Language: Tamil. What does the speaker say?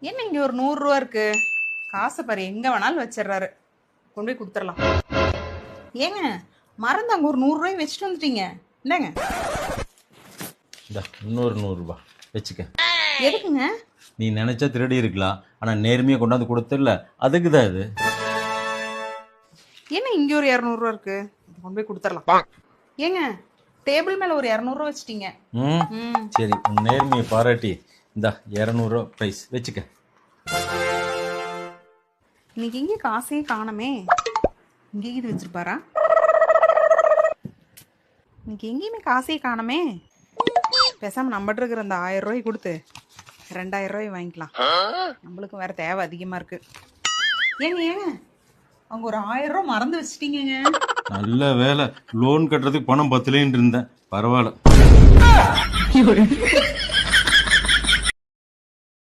என்ன இங்க ஒரு 100 ரூபா இருக்கு? காசை பாரு எங்க வேணாலும் வச்சிடுறாரு. கொண்டு போய் கொடுத்துடலாம். ஏங்க மறந்து அங்க ஒரு 100 ரூபாய் வச்சுட்டு வந்துட்டீங்க. என்னங்க? இந்த இன்னொரு 100 ரூபாய் வச்சுக்க. எதுக்குங்க? நீ நினைச்சா திருடி இருக்கலாம், ஆனா நேர்மையை கொண்டாந்து கொடுத்துடல, அதுக்கு தான் இது. என்ன இங்க ஒரு 200 ரூபா இருக்கு? இது கொண்டு போய் கொடுத்துடலாம். ஏங்க டேபிள் மேல ஒரு 200 ரூபா வச்சிட்டீங்க. சரி, உன் நேர்மையை பாராட்டி இந்த 200 ரூபா பிரைஸ் வச்சுக்க. இன்னைக்கு எங்க காசே காணமே. இங்க இது வச்சிருப்பாரா? இன்னைக்கு எங்கேயுமே காசே காணமே. பேசாம நம்மகிட்ட இருக்கிற அந்த 1000 ரூபாய் கொடுத்து 2000 ரூபாய் வாங்கிக்கலாம். நம்மளுக்கு வேற தேவை அதிகமா இருக்கு. ஏங்க அவங்க ஒரு 1000 ரூபாய் மறந்து வச்சிட்டீங்க. நல்ல வேலை, லோன் கட்டுறதுக்கு பணம் 10 இருந்தேன், பரவாயில்ல.